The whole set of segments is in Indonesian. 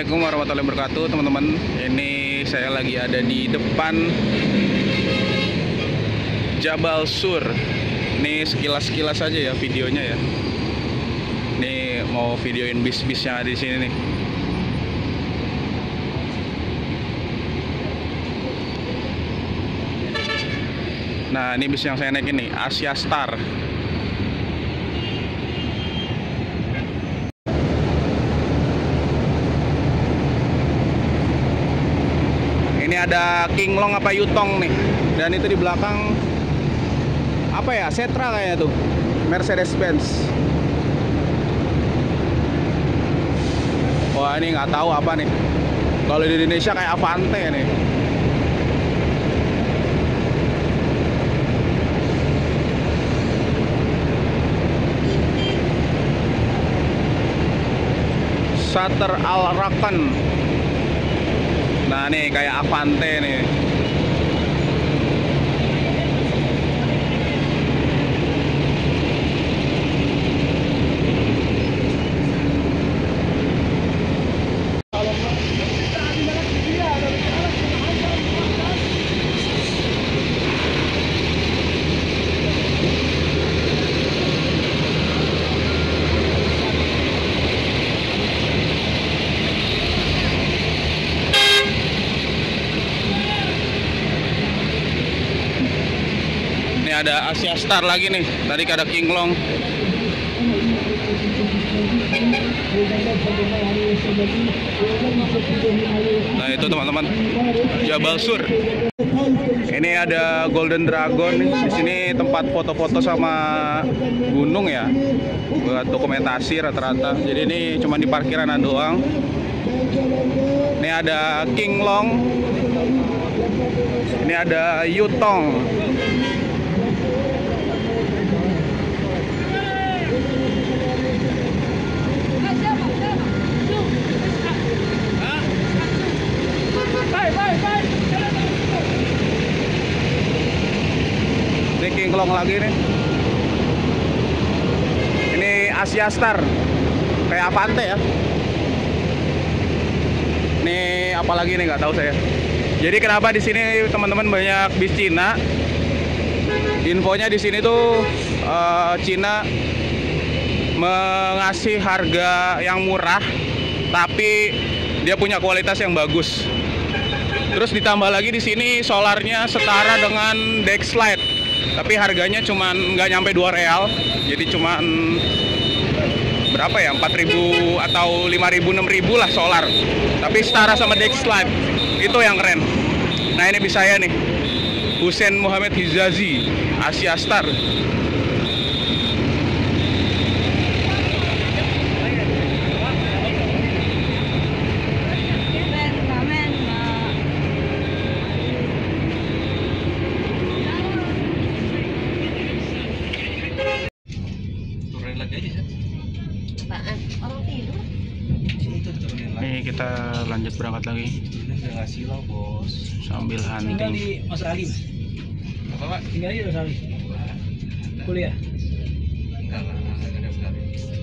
Assalamualaikum warahmatullahi wabarakatuh, teman-teman. Ini saya lagi ada di depan Jabal Sur. Ini sekilas-sekilas aja ya videonya ya. Ini mau videoin bis-bis yang ada di sini nih. Nah, ini bis yang saya naikin nih, Asia Star. Ini ada King Long apa Yutong nih. Dan itu di belakang apa ya? Setra kayaknya tuh. Mercedes-Benz. Wah, ini nggak tahu apa nih. Kalau di Indonesia kayak Avante nih. Shatter Al-Rakan. Nah, nih kayak Avante nih. Ada Asia Star lagi nih. Tadi ada King Long. Nah, itu teman-teman, Jabal Sur. Ini ada Golden Dragon nih. Di sini tempat foto-foto sama gunung ya. Buat dokumentasi rata-rata. Jadi ini cuma di parkiran doang. Ini ada King Long. Ini ada Yutong. Ini King Long lagi nih. Ini Asia Star. Kayak Avante ya. Ini apalagi nih nggak tahu saya. Jadi kenapa di sini teman-teman banyak bis Cina? Infonya di sini tuh Cina mengasih harga yang murah, tapi dia punya kualitas yang bagus. Terus ditambah lagi di sini solarnya setara dengan Dexlite, tapi harganya cuman nggak nyampe 2 real. Jadi cuman berapa ya, 4.000 atau 5.000 6.000 lah solar, tapi setara sama Dexlite. Itu yang keren. Nah, ini bis saya nih, Hussein Muhammad Hijazi, Asia Star. Nih kita lanjut berangkat lagi. Udah nggak silau, bos. Sambil hunting. Tinggal di Australia, Mas. Apa, Pak? Tinggal di Australia. Kuliah. Enggak lah, nggak ada sekali.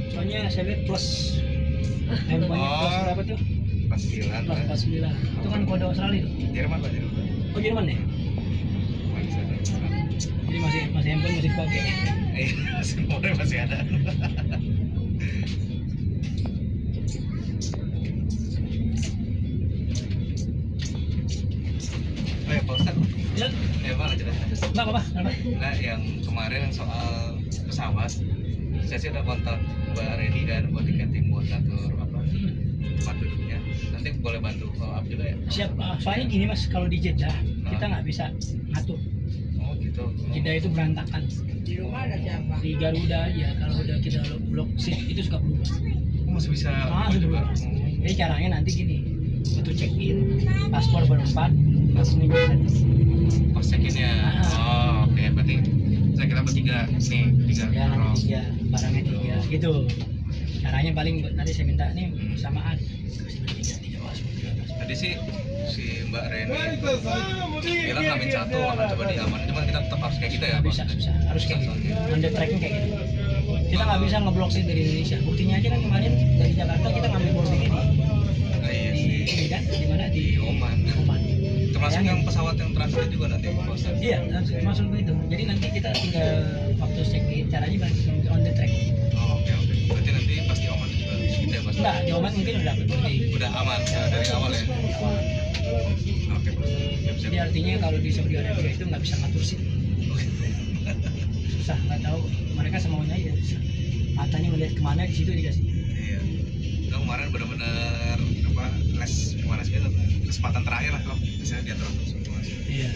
Soalnya saya lihat plus. Handphonenya plus berapa tuh? Pas 9. Plus 49. Itu kan kode Australia tuh. Jerman, Pak, Jerman. Oh, Jerman ya? Jadi masih handphone masih dipakai. Iya, semuanya masih ada. Oh ya, Pak Ustadz. Ya. Ya, Pak, lanjut aja. Enggak apa-apa, kenapa? Nah, yang kemarin soal pesawat, saya sih udah kontak Mbak Reni kan buat tiketing, buat ngatur apa tempat duduknya. Nanti boleh bantu follow up juga ya? Siap. Soalnya gini, Mas, kalau di Jeddah kita nggak bisa ngatur. Oh gitu. Jeddah itu berantakan. Di rumah ada siapa? Di Garuda aja, kalau udah kita blok seat itu suka berubah. Oh, masih bisa Sudah. Jadi caranya nanti gini, waktu check in, paspor berempat, langsung nyimpen. Pas check-in-nya. Oh, oke, berarti saya kira bertiga nih, tiga Ya, row. nanti 3, barangnya 3, gitu. Caranya paling nanti saya minta nih bersamaan. Tiga paspor. Tadi sih si Mbak Reni bilang ngamen satu akan coba diamanin, cuman kita tetap harus kayak gitu ya, Bos. Bisa, harus kayak gitu. On the track kayak gitu. Kita nggak bisa ngeblok sih dari Indonesia. Buktinya aja kan kemarin dari Jakarta kita ngambil boarding ini Iya di ini kan di mana di Oman. Oman. Termasuk Ya. yang pesawat yang transit juga nanti Pak Ustaz. Iya, langsung begitu. Jadi nanti kita tinggal waktu check in caranya on the track. Oh, oke. Berarti nanti pas di Oman juga sudah Pak Ustaz. Enggak, di Oman mungkin udah berhenti. Udah aman ya, dari awal ya. Oke Pak Ustaz. Siap-siap. Jadi artinya kalau di Saudi Arabia itu nggak bisa ngatur sih. Susah, nggak tahu. Mereka semaunya aja. Matanya melihat kemana di situ dikasih. Iya. Itu kemarin benar-benar apa les gimana sih itu kesempatan terakhir lah kalau misalnya diatur semua. Iya.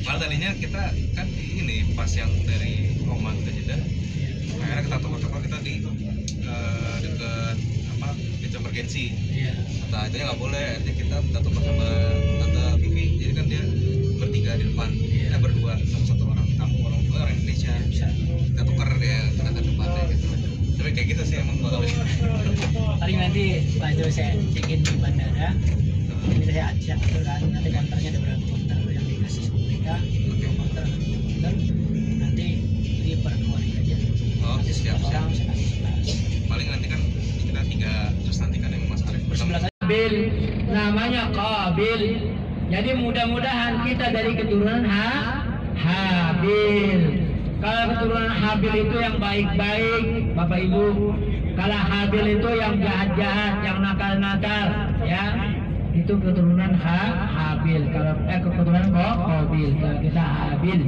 Malah tadinya kita kan ini pas yang dari Oman ke Jeddah, Iya. akhirnya kita tukar-tukar kita di dekat apa di emergency. Iya. Kata aja nggak boleh, nanti kita minta tukar sama tante Vivi. Jadi kan dia bertiga di depan, Iya. kita berdua sama satu orang tamu orang tua orang Indonesia. Bisa. Kita tukar dia ke depannya gitu. Tapi kayak gitu sih emang bakal. Paling nanti waktu saya check in di bandara, ini saya atur kan, nanti konternya ada berapa konter yang dikasih sama mereka, konter, nanti di per 2 hari aja. Oh, Nanti siap, setiap orang saya kasih 11. Paling nanti kan kita 3 terus nanti kan yang Mas Arif Bersebelah Qabil, namanya Qabil. Jadi mudah-mudahan kita dari keturunan Habil. Kalau keturunan Habil itu yang baik-baik, Bapak Ibu. Kalau Habil itu yang jahat-jahat, yang nakal-nakal, ya. Itu keturunan Habil. Kalau keturunan Qabil, kalau kita Habil.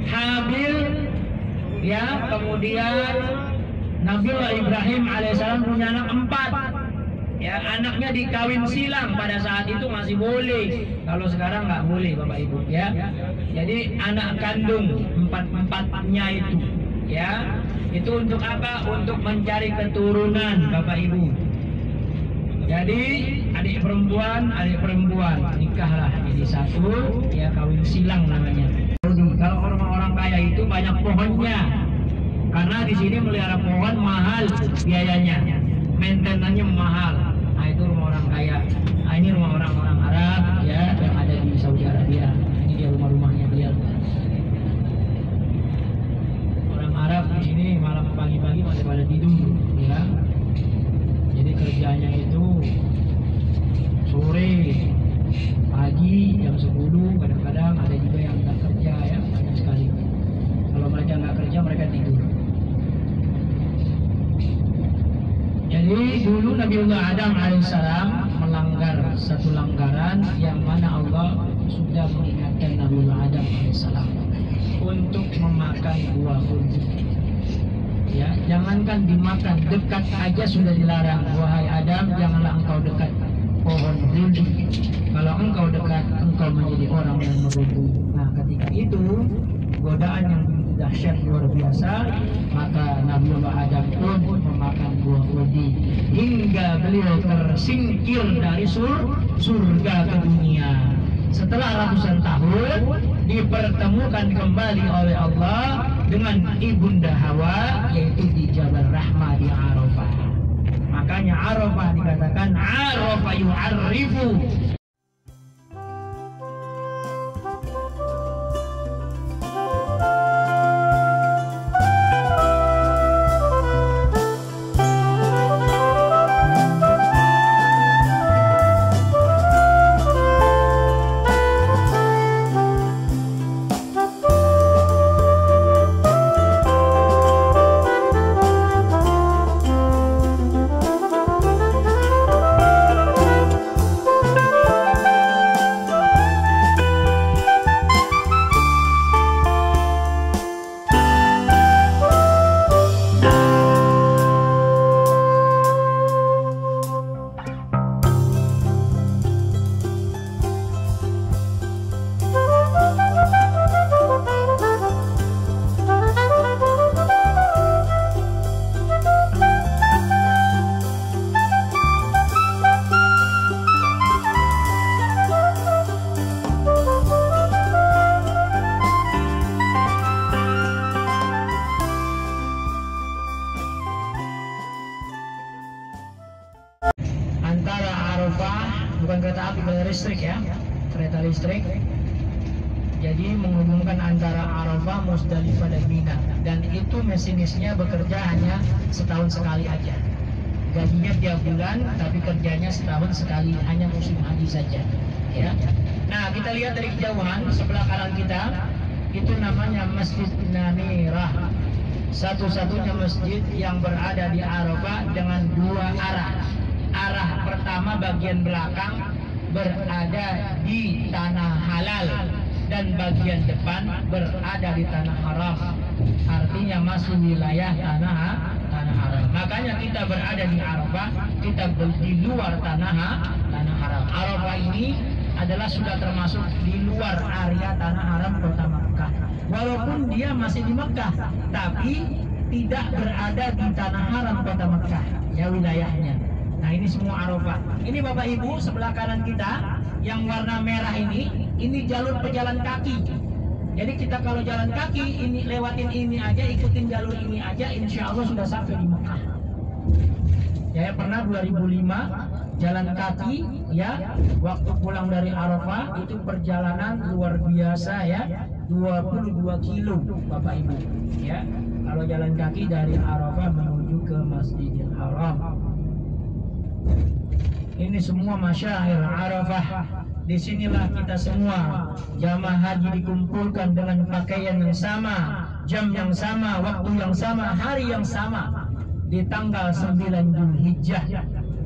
Habil, ya. Kemudian Nabiullah Ibrahim alaihissalam punya anak 4. Ya, anaknya dikawin silang pada saat itu masih boleh. Kalau sekarang nggak boleh, Bapak Ibu, ya. Jadi anak kandung 4-4-nya itu, ya. Itu untuk apa? Untuk mencari keturunan, Bapak Ibu. Jadi adik perempuan nikahlah jadi satu, ya kawin silang namanya. Kalau orang-orang kaya itu banyak pohonnya. Karena di sini melihara pohon mahal biayanya, maintenance-nya mahal. Nah itu rumah orang kaya. Nah ini rumah orang-orang Arab ya yang ada di Saudi Arabia. Ini dia rumah-rumahnya beliau. Orang Arab di sini malam pagi-pagi masih pada tidur, ya. Jadi kerjanya itu sore, pagi jam 10, kadang-kadang ada juga yang nggak kerja ya, banyak sekali. Kalau mereka nggak kerja mereka tidur. Jadi dulu Nabiullah Adam alaihissalam melanggar satu langgaran yang mana Allah sudah mengingatkan Nabiullah Adam alaihissalam untuk memakan buah khuldi. Ya, jangankan dimakan, dekat aja sudah dilarang. Wahai Adam, janganlah engkau dekat pohon khuldi. Kalau engkau dekat, engkau menjadi orang yang merundui. Nah, ketika itu godaan yang dahsyat luar biasa, maka Nabiullah Adam pun memakan buah khuldi hingga beliau tersingkir dari surga ke dunia. Setelah ratusan tahun dipertemukan kembali oleh Allah dengan ibunda Hawa, yaitu di Jabal Rahmah di Arafah. Makanya Arafah dikatakan Arafah yu'arrifu. Antara Arafah, bukan kereta api, kereta listrik ya, kereta listrik. Jadi menghubungkan antara Arafah, Musdalifah dan Mina, dan itu mesinisnya bekerja hanya setahun sekali aja. gajinya tiap bulan, tapi kerjanya setahun sekali, hanya musim haji saja. Ya. Nah, kita lihat dari kejauhan sebelah kanan kita, itu namanya Masjid Namirah. Satu-satunya masjid yang berada di Arafah dengan dua arah. Arah pertama bagian belakang berada di tanah halal, dan bagian depan berada di tanah haram. Artinya masuk wilayah tanah haram. Makanya kita berada di Arafah, kita di luar tanah haram. Arafah ini adalah sudah termasuk di luar area tanah haram kota Makkah. Walaupun dia masih di Makkah, tapi tidak berada di tanah haram kota Makkah, ya wilayahnya. Nah, ini semua Arafah. Ini Bapak Ibu sebelah kanan kita yang warna merah ini jalur pejalan kaki. Jadi kita kalau jalan kaki ini lewatin ini aja, ikutin jalur ini aja, insya Allah sudah sampai di Mekah. Ya, pernah 2005 jalan kaki ya, waktu pulang dari Arafah itu perjalanan luar biasa ya, 22 kilo Bapak Ibu ya. Kalau jalan kaki dari Arafah menuju ke Masjidil Haram. Ini semua masyair Arafah. Disinilah kita semua jamaah haji dikumpulkan dengan pakaian yang sama, jam yang sama, waktu yang sama, hari yang sama. Di tanggal 9 Zulhijjah,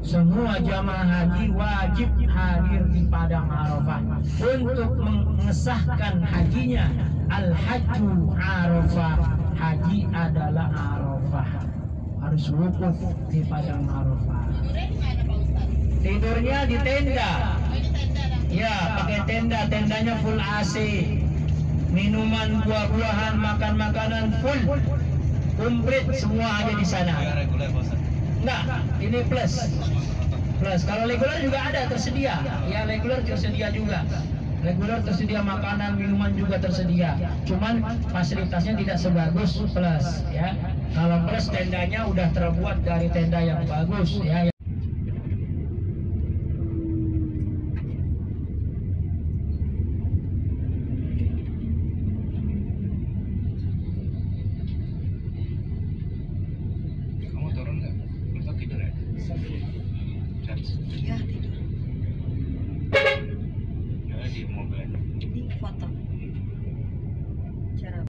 semua jamaah haji wajib hadir di padang Arafah untuk mengesahkan hajinya. Al-Hajju Arafah, haji adalah Arafah. Harus wukuf di padang Arafah. Tidurnya di tenda. Ya, pakai tenda, tendanya full AC. Minuman, buah-buahan, makan makanan full. Komplit semua ada di sana. Reguler bosan. Enggak, ini plus. Plus. Kalau reguler juga ada tersedia. Ya, reguler tersedia juga. Reguler tersedia makanan, minuman juga tersedia. Cuman fasilitasnya tidak sebagus plus ya. Kalau plus tendanya udah terbuat dari tenda yang bagus ya. Ya, tidur. Ya, di mobil. Di foto. Cara.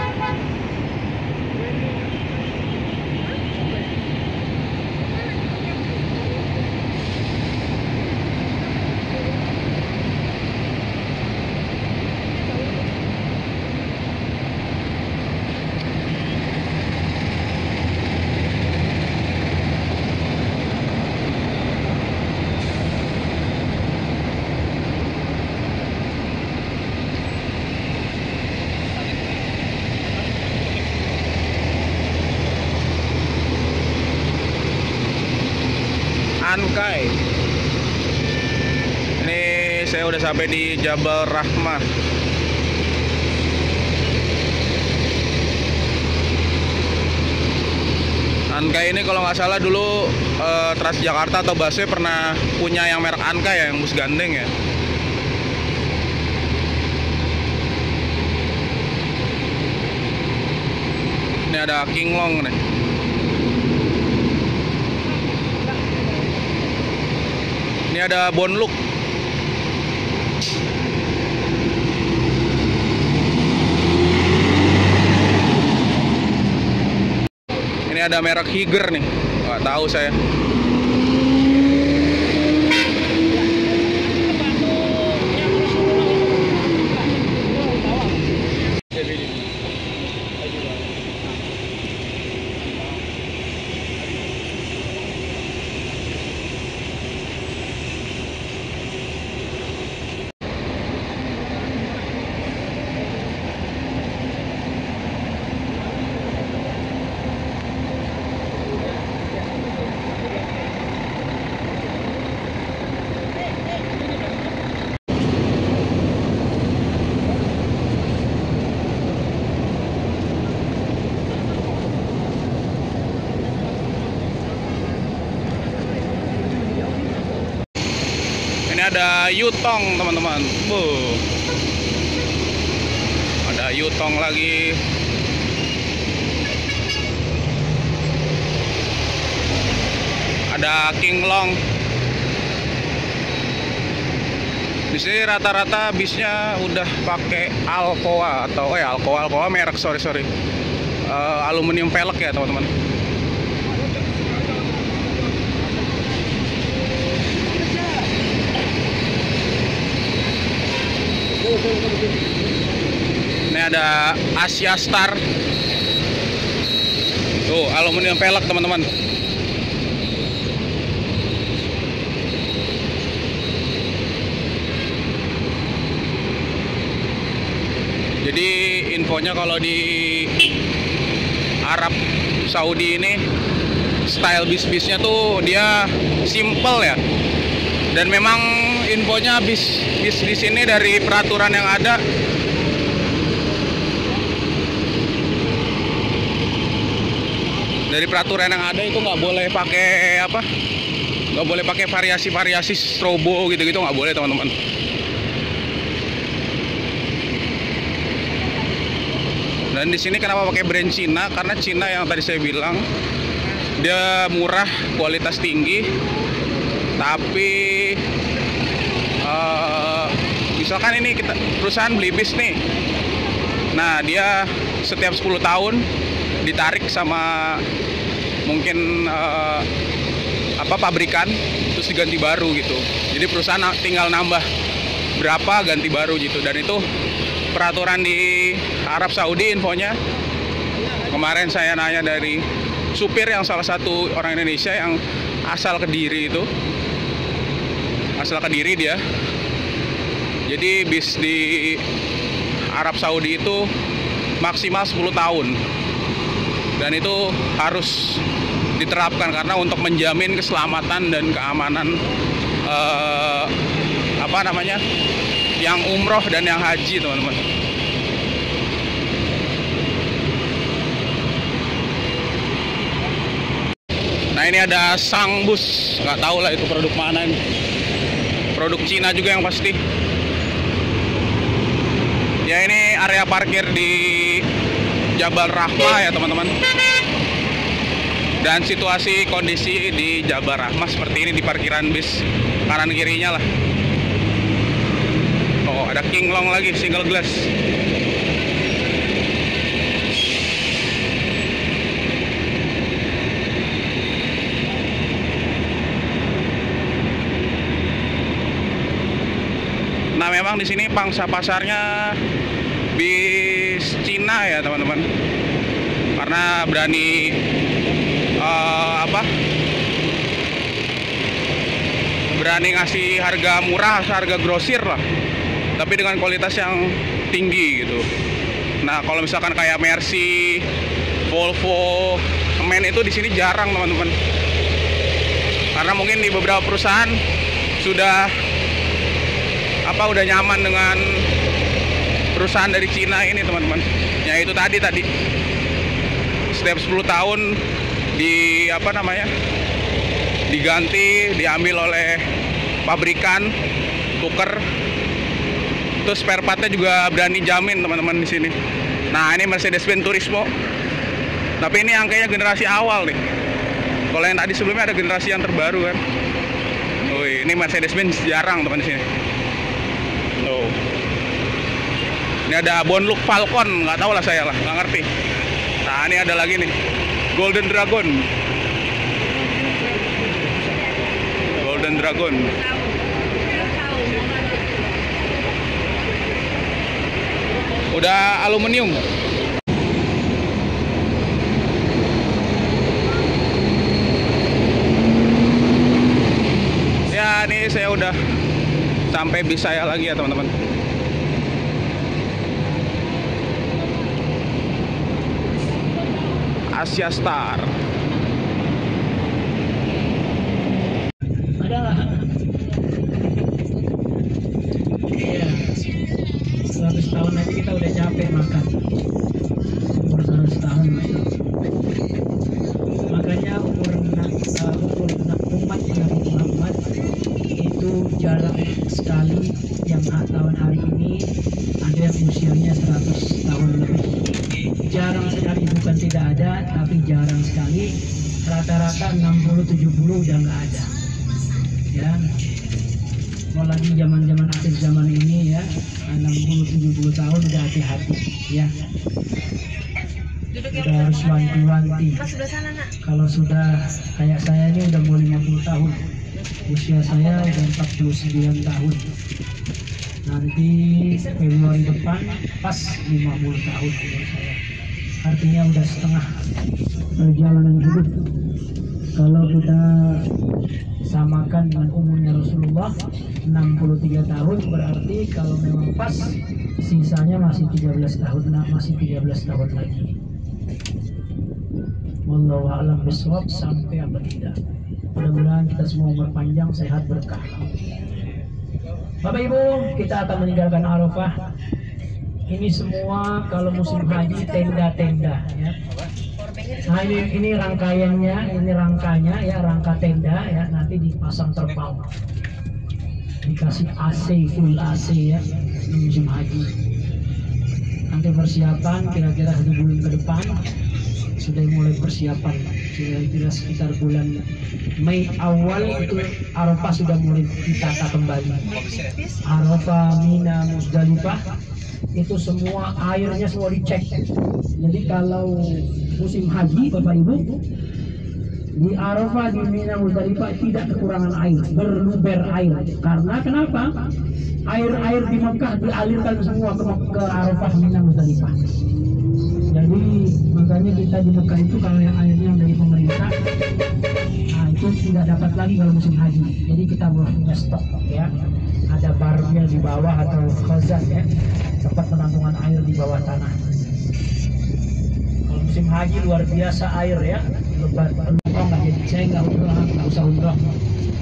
Ankai. Ini saya udah sampai di Jabal Rahmah. Ankai ini kalau nggak salah dulu Transjakarta atau busway pernah punya yang merek Ankai ya, yang bus gandeng ya. Ini ada King Long nih. Ini ada Bonlook. Ini ada merek Higer nih. Nggak tahu saya. Ini ada Yutong teman-teman. Ada Yutong lagi. ada King Long. Di sini rata-rata bisnya udah pakai Alcoa atau Alcoa merek, sorry. Aluminium velg ya teman-teman. Ini ada Asia Star. Tuh, aluminium velg teman-teman. Jadi infonya kalau di Arab Saudi ini style bis-bisnya tuh dia simple ya. Dan memang infonya bis di sini dari peraturan yang ada itu nggak boleh pakai nggak boleh pakai variasi strobo gitu nggak boleh teman-teman. Dan di sini kenapa pakai brand Cina? Karena Cina yang tadi saya bilang dia murah, kualitas tinggi, tapi misalkan ini kita perusahaan beli bis nih, nah dia setiap 10 tahun ditarik sama mungkin pabrikan, terus diganti baru gitu. Jadi perusahaan tinggal nambah berapa ganti baru gitu. Dan itu peraturan di Arab Saudi infonya. Kemarin saya nanya dari supir yang salah satu orang Indonesia yang asal Kediri itu. Asal Kediri dia. Jadi bis di Arab Saudi itu maksimal 10 tahun. Dan itu harus diterapkan karena untuk menjamin keselamatan dan keamanan yang umroh dan yang haji teman-teman. Nah ini ada Sangbus, nggak tahu lah itu produk mana ini. Produk Cina juga yang pasti. Ya ini area parkir di Jabal Rahmah ya teman-teman. Dan situasi kondisi di Jabal Rahmah seperti ini di parkiran bis kanan kirinya lah. Oh ada King Long lagi single glass. Nah memang di sini pangsa pasarnya bis Cina ya teman-teman, karena berani berani ngasih harga murah, harga grosir lah, tapi dengan kualitas yang tinggi gitu. Nah kalau misalkan kayak Mercy, Volvo, Men itu di sini jarang teman-teman, karena mungkin di beberapa perusahaan sudah udah nyaman dengan perusahaan dari Cina ini teman-teman. Ya itu tadi setiap 10 tahun diganti, diambil oleh pabrikan, tuker, terus spare partnya juga berani jamin teman-teman di sini. Nah ini Mercedes-Benz Turismo, tapi ini angkanya generasi awal nih. Kalau yang tadi sebelumnya ada generasi yang terbaru kan. Wih, ini Mercedes-Benz jarang teman di sini. Tuh. Ini ada Bonlook Falcon, nggak tahu lah saya lah, nggak ngerti. Nah ini ada lagi nih Golden Dragon. Udah aluminium. Ya ini saya udah sampai bis saya lagi ya teman-teman. Asia Star. Adalah. Iya. 100 tahun lagi kita udah capek makan. Umur 100 tahun itu. Makanya umur umat Nabi Muhammad itu jarang sekali yang tahun hari ini ada yang usianya 100 tahun lebih. Jarang sekali, bukan tidak ada, tapi jarang sekali. Rata-rata 60 60-70 udah nggak ada. Ya. Apalagi zaman-zaman akhir zaman ini ya, 60-70 tahun udah hati-hati ya. Udah harus wanti-wanti. Kalau sudah kayak saya ini udah mau 50 tahun. Usia saya udah 49 tahun. Nanti Februari depan pas 50 tahun umur saya. Artinya udah setengah perjalanan hidup. Kalau kita samakan dengan umurnya Rasulullah 63 tahun, berarti kalau memang pas sisanya masih 13 tahun, masih 13 tahun lagi. Wallahu a'lam bishawab, sampai apa tidak. Mudah-mudahan kita semua umur panjang, sehat, berkah. Bapak Ibu, kita akan meninggalkan Arafah. Ini semua kalau musim haji tenda-tenda ya. Nah ini rangkaiannya, ini rangkanya ya, rangka tenda ya, nanti dipasang terpal, dikasih AC, full AC ya, musim haji. Nanti persiapan kira-kira 1 bulan ke depan sudah mulai persiapan, kira-kira sekitar bulan Mei awal itu Arafah sudah mulai ditata kembali. Arafah, Mina, Musdalifah itu semua airnya semua dicek. Jadi kalau musim haji Bapak Ibu di Arafah, di Mina, Musdalifah tidak kekurangan air, berluber air. Karena kenapa? Air-air di Mekah dialirkan semua ke Arafah, Mina, Musdalifah. Jadi makanya kita di Mekah itu kalau yang airnya dari pemerintah, nah itu tidak dapat lagi kalau musim haji. Jadi kita punya stok ya, ada barnya di bawah atau khazan ya, tempat penampungan air di bawah tanah. Kalau musim haji luar biasa air ya, lebat umroh nggak jadi, saya nggak usah umroh,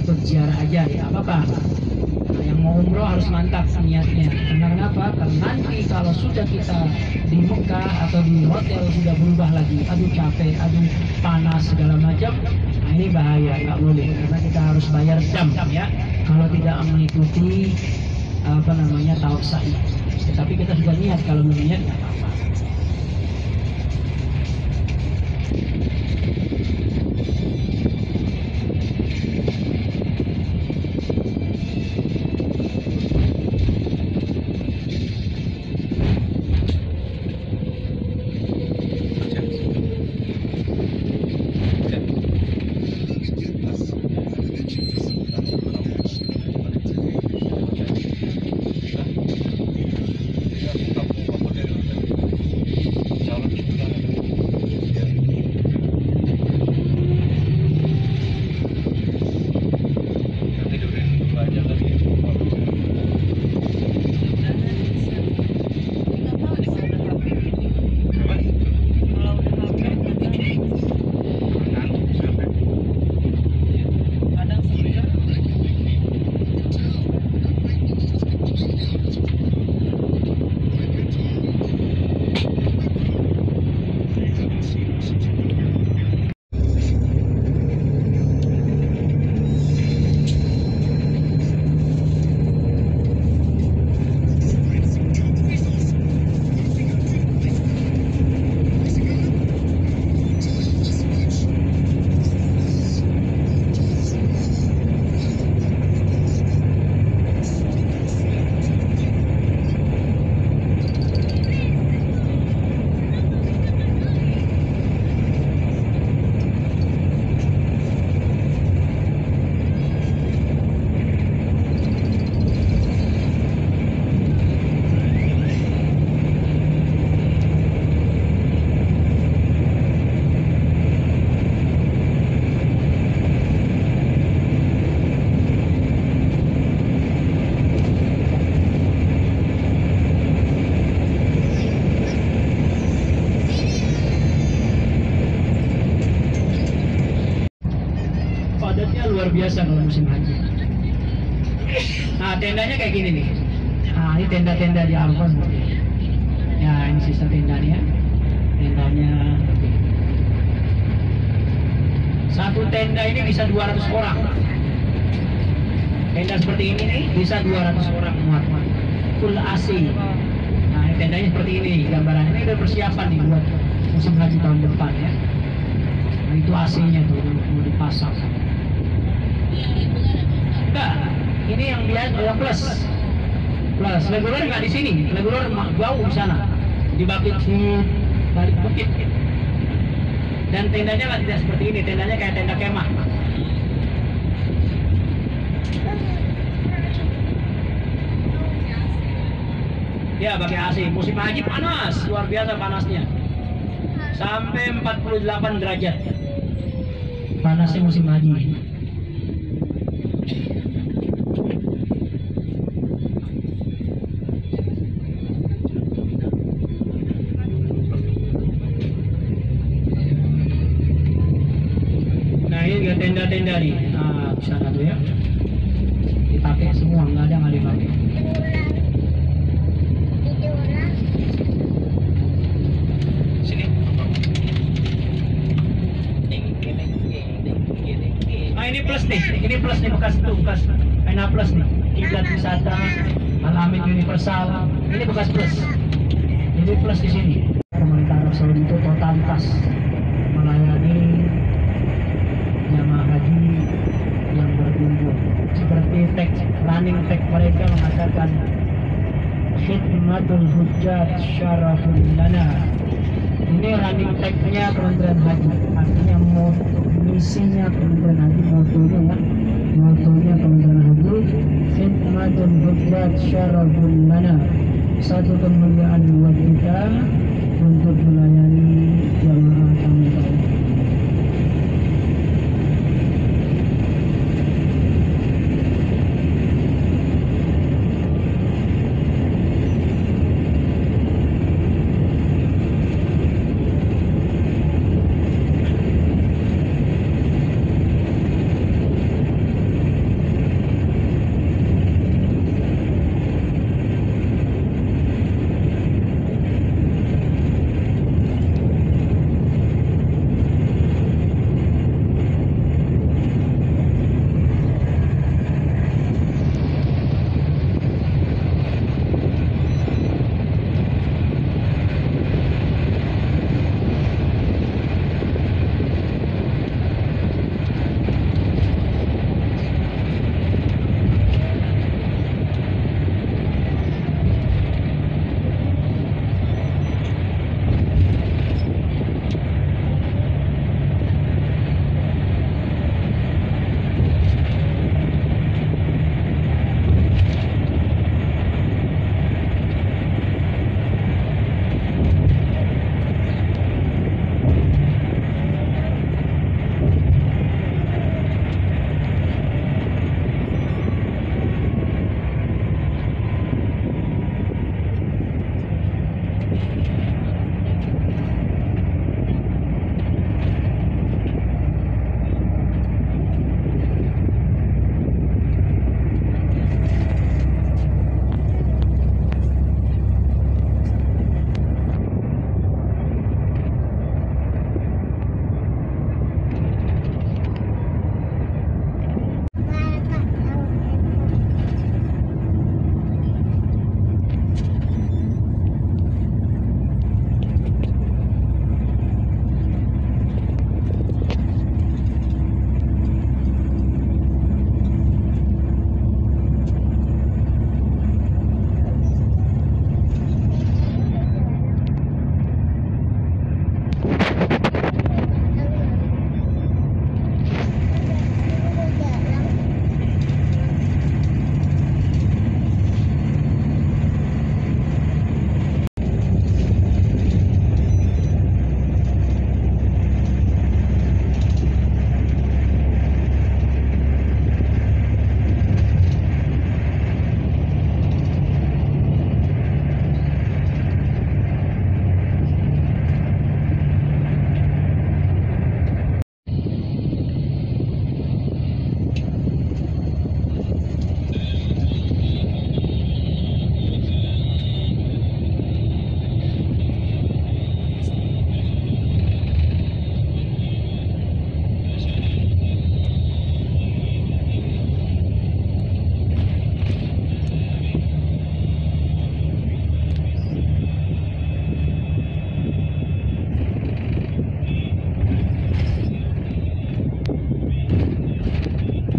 untuk ziarah aja ya apa-apa. Nah, yang mau umroh harus mantap niatnya. Karena kenapa? Karena nanti kalau sudah kita di Mekah atau di hotel sudah berubah lagi, aduh capek, aduh panas segala macam, nah ini bahaya, nggak boleh, karena kita harus bayar jam ya kalau tidak mengikuti apa namanya tawaf sa'i. Tetapi kita sudah niat, kalau niat nggak apa-apa. Luar biasa kalau musim haji. Nah tendanya kayak gini nih. Nah ini tenda-tenda di Arafah seperti ini. Ya ini sisa tendanya. Tendanya satu tenda ini bisa 200 orang. Tenda seperti ini nih bisa 200 orang muat. Full AC. Nah ini tendanya seperti ini gambarannya. Ini udah persiapan nih buat musim haji tahun depan ya. Nah itu AC-nya tuh mau dipasang. yang plus. Plus reguler nggak di sini, reguler jauh di sana, di bukit balik bukit. Dan tendanya nggak tidak seperti ini, tendanya kayak tenda kemah. Ya pakai AC. Musim haji panas, luar biasa panasnya. Sampai 48 derajat. Panasnya musim haji. Nah ini juga tenda-tenda nih. Nah di sana tuh ya. Dipakai semua, nggak ada nggak dipakai. Sini. Nah ini plus nih, bekas itu, bekas pena plus nih. Kiblat wisata, Al-Amin Universal, ini bekas plus. Ini plus di sini. Pemerintah Arab Saudi itu totalitas melayani jamaah haji yang berkunjung. Seperti teks running tag mereka mengatakan khidmatul hujjat syarafun lana. Ini running tag-nya Kementerian Haji, artinya misinya Kementerian Haji, motonya Kementerian Haji, khidmatul hujjat syarafun lana, satu kemuliaan buat kita untuk melayani jamaah kami.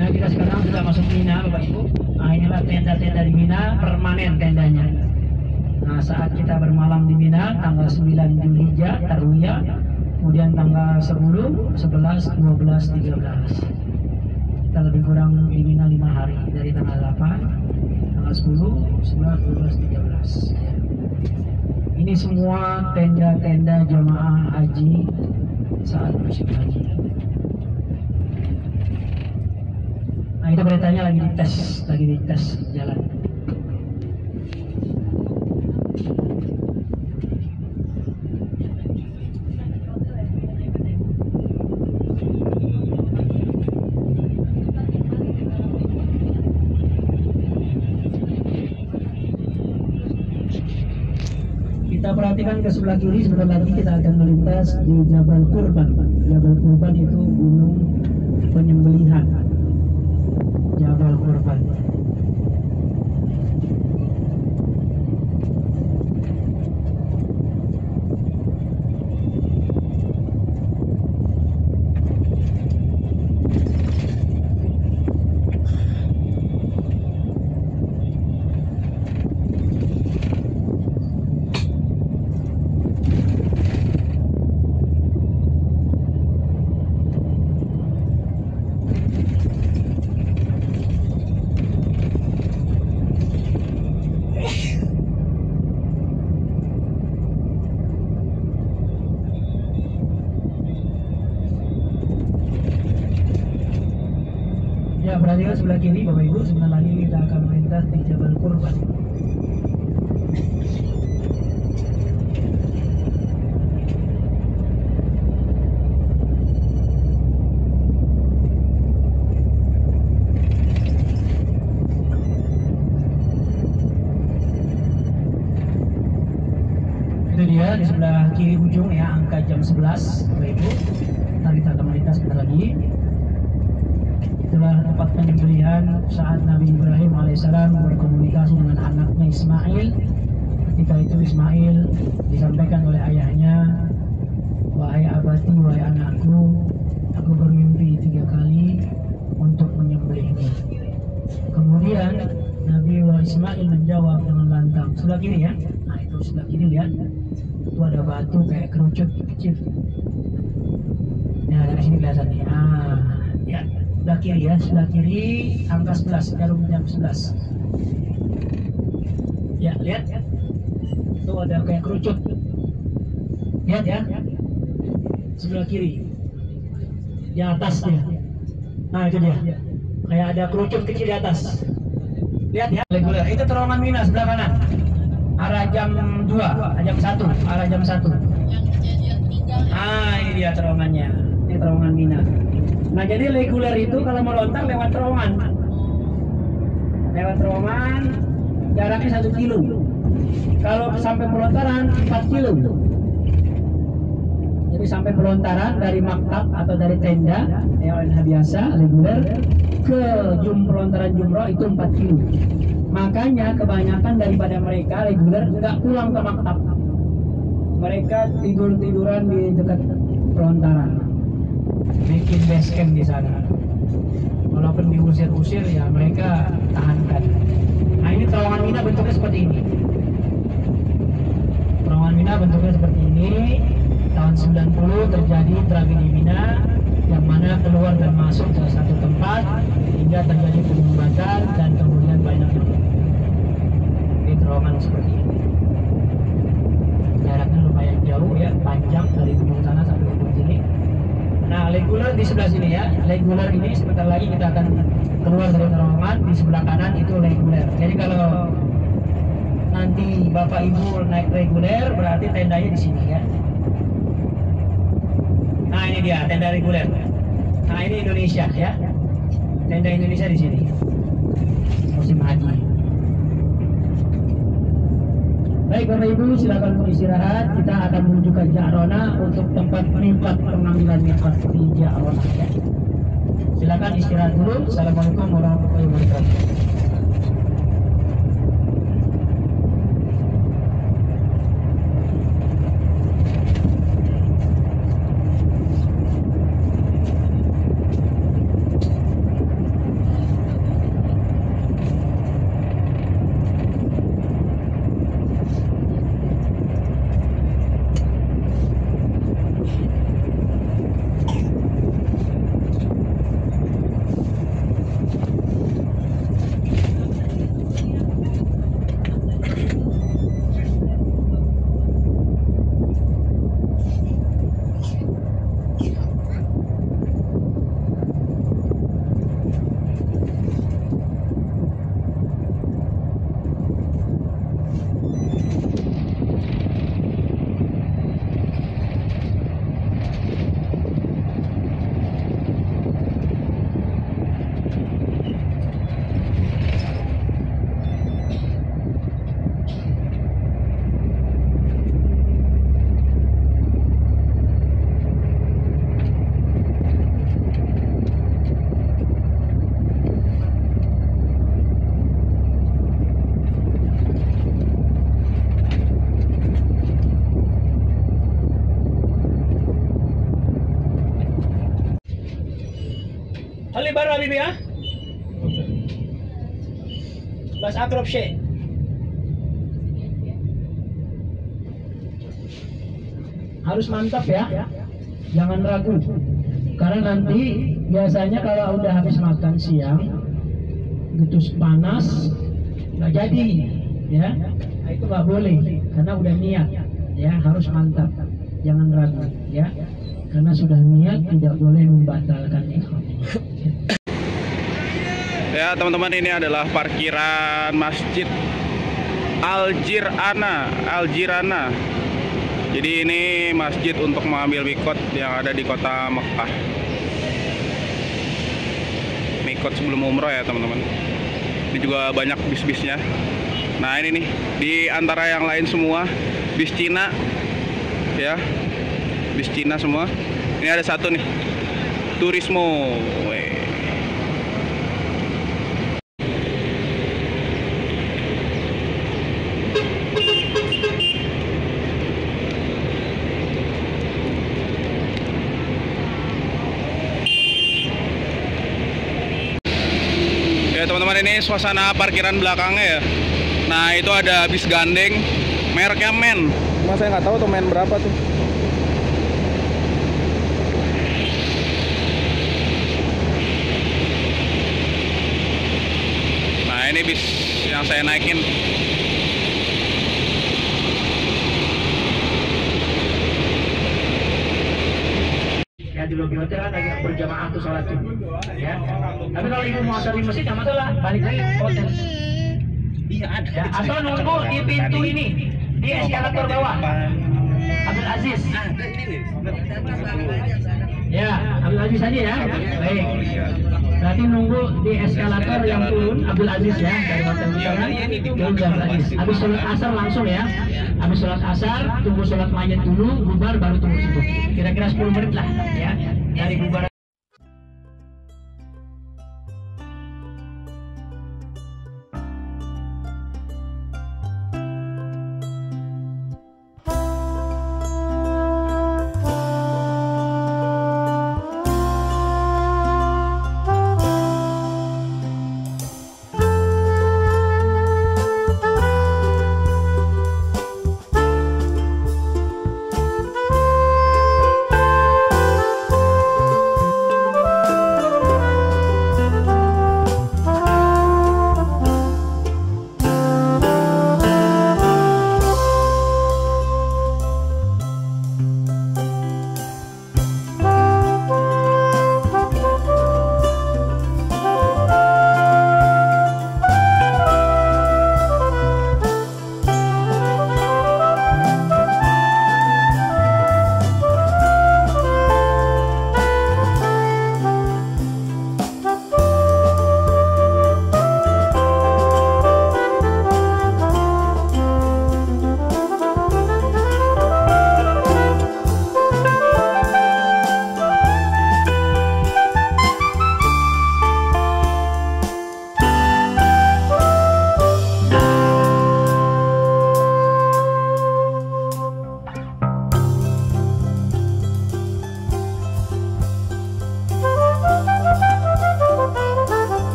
Nah, kita sekarang sudah masuk Mina, Bapak Ibu. Nah, inilah tenda-tenda di Mina, permanen tendanya. Nah, saat kita bermalam di Mina, tanggal 9 Zulhijjah, Tarwiyah, kemudian tanggal 10, 11, 12, 13. Kita lebih kurang di Mina 5 hari, dari tanggal 8, tanggal 10, 11, 12, 13. Ya. Ini semua tenda-tenda jamaah haji saat musim haji. Nah, itu beritanya lagi dites jalan. Kita perhatikan ke sebelah kiri, sebentar lagi kita akan melintas di Jabal Qurban. Jabal Qurban itu gunung penyembelihan. Jabal Qurban. Ya, perhatikan sebelah kiri Bapak Ibu, sebentar lagi kita akan melintas di Jabal Qurban. Itu dia di sebelah kiri ujung ya, angka jam 11 Bapak Ibu. Ntar kita akan melintas sebentar lagi. Itulah tempat penyembelihan saat Nabi Ibrahim alaihissalam berkomunikasi dengan anaknya Ismail. Ketika itu Ismail disampaikan oleh ayahnya, wahai abati, wahai anakku, aku bermimpi 3 kali untuk menyembelihmu. Kemudian Nabi Ismail menjawab dengan lantang. Sebelah kiri ya. Nah, itu sebelah kiri lihat. Itu ada batu kayak kerucut kecil. Nah, dari sini kelihatan nih. Ah, ya. Sebelah kiri ya, sebelah kiri angka 11, jarum jam 11. Ya, lihat. Itu ada kayak kerucut. Lihat ya. Sebelah kiri. Di atas dia. Nah, itu dia. Kayak ada kerucut kecil di atas. Lihat ya, reguler. Itu terowongan Mina sebelah kanan. Arah jam 2, jam 1, arah jam 1. Ah, ini dia terowongannya. Ini terowongan Mina. Nah, jadi reguler itu kalau mau lontar lewat terowongan. Lewat terowongan jaraknya 1 kilo. Kalau sampai pelontaran 4 kilo. Jadi sampai pelontaran dari maktab atau dari tenda yang biasa reguler ke pelontaran jumroh itu 4 kilo. Makanya kebanyakan daripada mereka reguler nggak pulang ke maktab. Mereka tiduran di dekat pelontaran, bikin base camp di sana. Walaupun diusir-usir ya mereka tahankan. Nah, ini terowongan Mina bentuknya seperti ini. Terowongan Mina bentuknya seperti ini. Tahun 90 terjadi tragedi Mina, yang mana keluar dan masuk ke satu tempat hingga terjadi penyumbatan dan kemudian banyak di terowongan seperti ini. Jaraknya lumayan jauh ya, panjang dari ujung sana sampai ujung sini. Nah, reguler di sebelah sini ya. Reguler ini sebentar lagi kita akan keluar dari terowongan, di sebelah kanan itu reguler. Jadi kalau nanti Bapak Ibu naik reguler berarti tendanya di sini ya. Nah, ini dia tenda reguler. Nah, ini Indonesia ya. Tenda Indonesia di sini. Musim haji. Baik Bapak Ibu, silakan beristirahat. Kita akan menuju ke Ja'rona untuk tempat miqat, pengambilan miqat di Ja'rona ya. Silakan istirahat dulu. Assalamualaikum warahmatullahi wabarakatuh. Ibu ya. Mas Akrab Syekh. Harus mantap ya. Jangan ragu. Karena nanti biasanya kalau udah habis makan siang, getus panas, nggak jadi, ya. Nah, itu nggak boleh, karena udah niat, ya harus mantap, jangan ragu, ya. Karena sudah niat tidak boleh membatalkan ikhram. Ya teman-teman, ini adalah parkiran Masjid Al-Jirana. Jadi ini masjid untuk mengambil mikot yang ada di kota Mekah. Mikot sebelum umroh ya teman-teman. Ini juga banyak bis-bisnya. Nah ini nih, di antara yang lain semua bis Cina, ya, bis Cina semua. Ini ada satu nih, Turismo. Ya teman-teman, ini suasana parkiran belakangnya ya. Nah itu ada bis gandeng, mereknya Men. Cuma saya nggak tahu tuh Men berapa tuh. Nah ini bis yang saya naikin. Ya di lobi hotel kan agak berjamaah tuh sholat subuh, ya. Tapi kalau ibu mau asal di masjid, nggak masalah, balik lagi ke hotel. Iya ada. Ya, atau nunggu di pintu ini, di eskalator bawah. Abdul Aziz. Ya, Abdul Aziz aja ya. Baik. Berarti nunggu di eskalator yang turun Abdul Aziz ya, dari hotel kita kan. Tunggu Abdul Aziz. Habis sholat asar langsung ya. Habis sholat asar, tunggu sholat mayat dulu, bubar baru tunggu subuh. Kira-kira 10 menit lah ya. Dari bubar.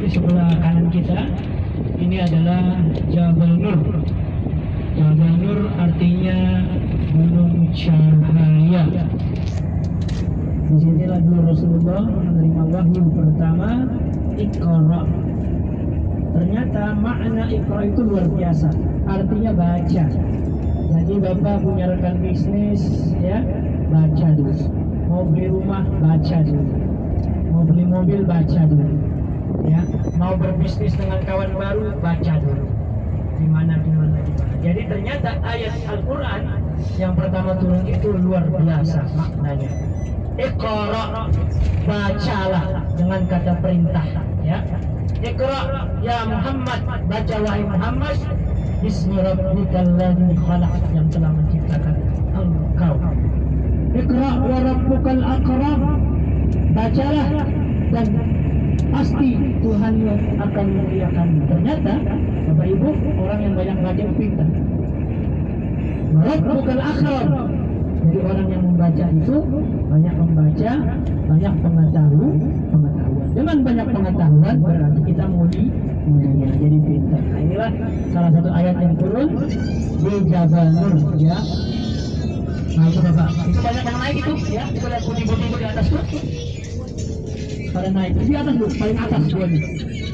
di sebelah kanan kita ini adalah Jabal Nur. Jabal Nur artinya gunung cahaya. Di sinilah dulu Rasulullah menerima wahyu pertama, Iqra. Ternyata makna Iqra itu luar biasa, artinya baca. Jadi Bapak punya rekan bisnis, ya, baca dulu. Mau beli rumah, baca dulu. Mau beli mobil, baca dulu. Ya, mau berbisnis dengan kawan baru, baca dulu. Di mana. Jadi ternyata ayat Al-Quran yang pertama turun itu luar biasa maknanya. Iqra, bacalah dengan kata perintah, ya. Iqra ya Muhammad, baca wahai Muhammad, Bismi rabbikal ladzi khalaq, yang telah menciptakan engkau. Iqra wa rabbukal akram, bacalah dan pasti Tuhan yang akan memuliakan. Ternyata Bapak Ibu, orang yang banyak baca pintar. Rabbukal akram, jadi orang yang membaca itu banyak membaca, banyak pengetahuan. Dengan banyak pengetahuan berarti kita mulia, jadi pintar. Nah, inilah salah satu ayat yang turun di Jabal Nur, ya. Nah itu Bapak, itu banyak yang naik itu, ya. Itu lihat putih-putih di atas tuh. Pada naik di atas tuh, paling atas duanya.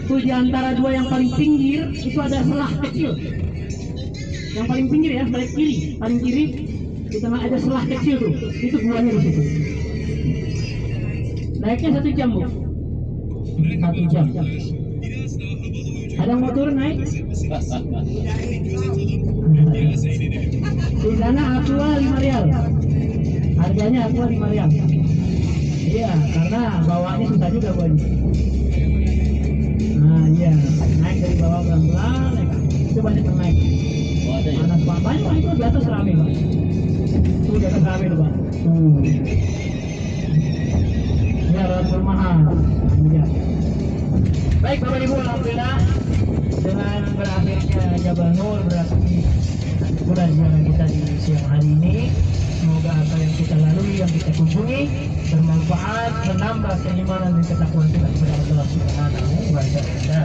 Itu di antara dua yang paling pinggir itu ada selah kecil. Yang paling pinggir ya, paling kiri di tengah ada selah kecil tuh. Itu guanya di situ. Naiknya 1 jam, Bu. 1 jam. Ada yang mau turun naik? Di sana aqua 5 rial. Harganya aqua 5 rial. Iya, karena bawaannya susah juga Bu. Nah, iya, naik dari bawah pelan-pelan, ya. Itu banyak yang naik. Panas banget, Pak, itu di atas rame, Pak. Itu di atas rame tuh, Pak. Ya, Rasul Mahal. Ya. Baik Bapak Ibu, alhamdulillah dengan berakhirnya Jabal Nur berarti sudah ziarah kita di siang hari ini. Semoga apa yang kita lalui, yang kita kunjungi bermanfaat, menambah keimanan dan ketakwaan kita kepada Allah Subhanahu wa Ta'ala.